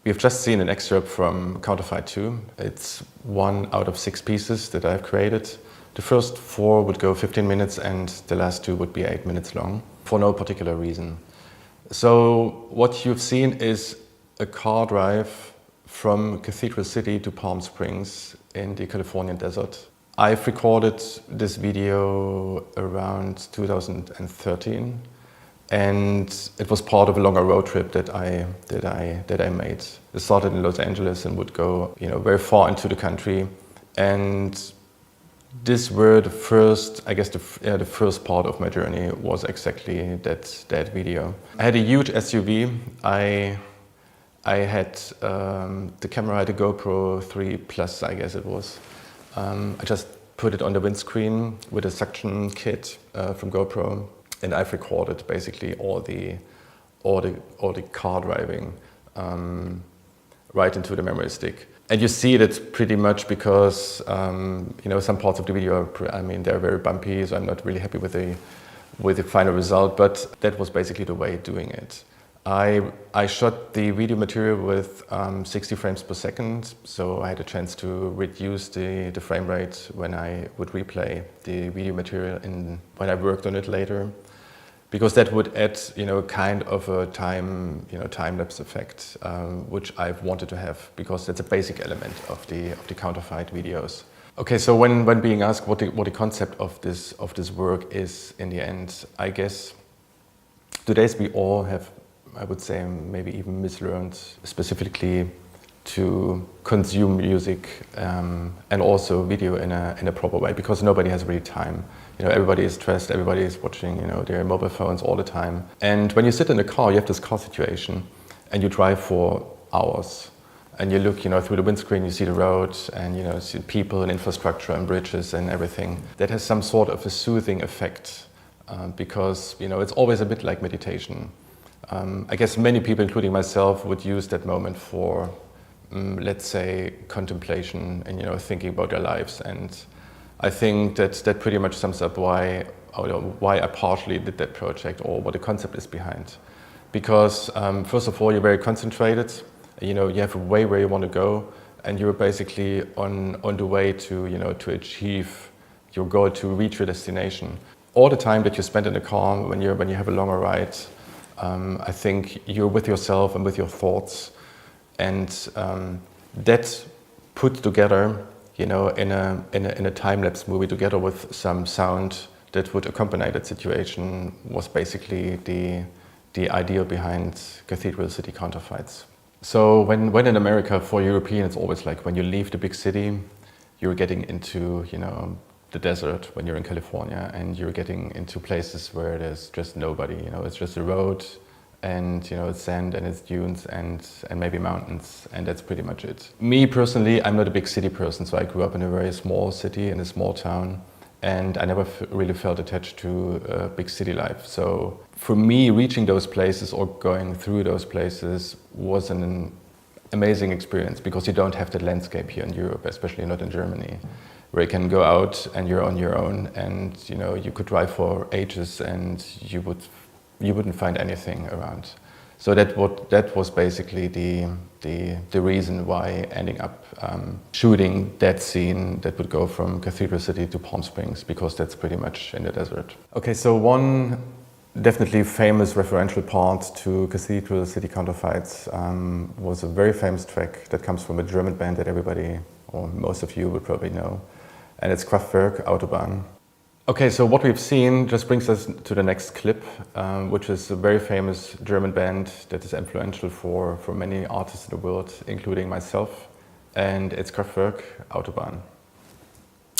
We've just seen an excerpt from Counterfeit 2. It's 1 out of 6 pieces that I've created. The first 4 would go 15 minutes and the last 2 would be 8 minutes long, for no particular reason. So what you've seen is a car drive from Cathedral City to Palm Springs in the Californian desert. I've recorded this video around 2013. And it was part of a longer road trip that I made. It started in Los Angeles and would go, very far into the country. And this were the first, I guess, the first part of my journey was exactly that video. I had a huge SUV. I had the camera, I had a GoPro 3 Plus, I guess it was. I just put it on the windscreen with a suction kit from GoPro. And I've recorded basically all the car driving right into the memory stick. And you see it pretty much because some parts of the video they're very bumpy, so I'm not really happy with the final result. But that was basically the way of doing it. I shot the video material with 60 frames per second, so I had a chance to reduce the frame rate when I would replay the video material when I worked on it later. Because that would add, kind of a time-lapse effect, which I've wanted to have, because that's a basic element of the Counterfeit videos. Okay, so when being asked what the concept of this work is in the end, I guess today's we all have, I would say, maybe even mislearned specifically to consume music and also video in a proper way, because nobody has really time. Everybody is stressed, everybody is watching, their mobile phones all the time. And when you sit in a car, you have this car situation and you drive for hours. And you look, through the windscreen, you see the road and, see people and infrastructure and bridges and everything. That has some sort of a soothing effect because, it's always a bit like meditation. I guess many people, including myself, would use that moment for, let's say, contemplation and, thinking about their lives. And I think that pretty much sums up why I partially did that project, or what the concept is behind. Because first of all, you're very concentrated. You have a way where you want to go, and you're basically on the way to to achieve your goal, to reach your destination. All the time that you spend in the car when you have a longer ride, I think you're with yourself and with your thoughts, and that put together, in a time-lapse movie, together with some sound that would accompany that situation, was basically the idea behind Cathedral City Counterfeits. So when in America, for Europeans, it's always like when you leave the big city, you're getting into the desert. When you're in California, and you're getting into places where there's just nobody. It's just a road, and it's sand and it's dunes and maybe mountains, and that's pretty much it. Me personally, I'm not a big city person, so I grew up in a very small city, in a small town, and I never really felt attached to big city life. So for me, reaching those places or going through those places was an amazing experience, because you don't have that landscape here in Europe, especially not in Germany, where you can go out and you're on your own, and you could drive for ages and you wouldn't find anything around. So that was basically the reason why ending up shooting that scene that would go from Cathedral City to Palm Springs, because that's pretty much in the desert. Okay, so one definitely famous referential part to Cathedral City Counterfeits was a very famous track that comes from a German band that everybody, or most of you, would probably know, and it's Kraftwerk, Autobahn. Okay, so what we've seen just brings us to the next clip, which is a very famous German band that is influential for many artists in the world, including myself, and it's Kraftwerk, Autobahn.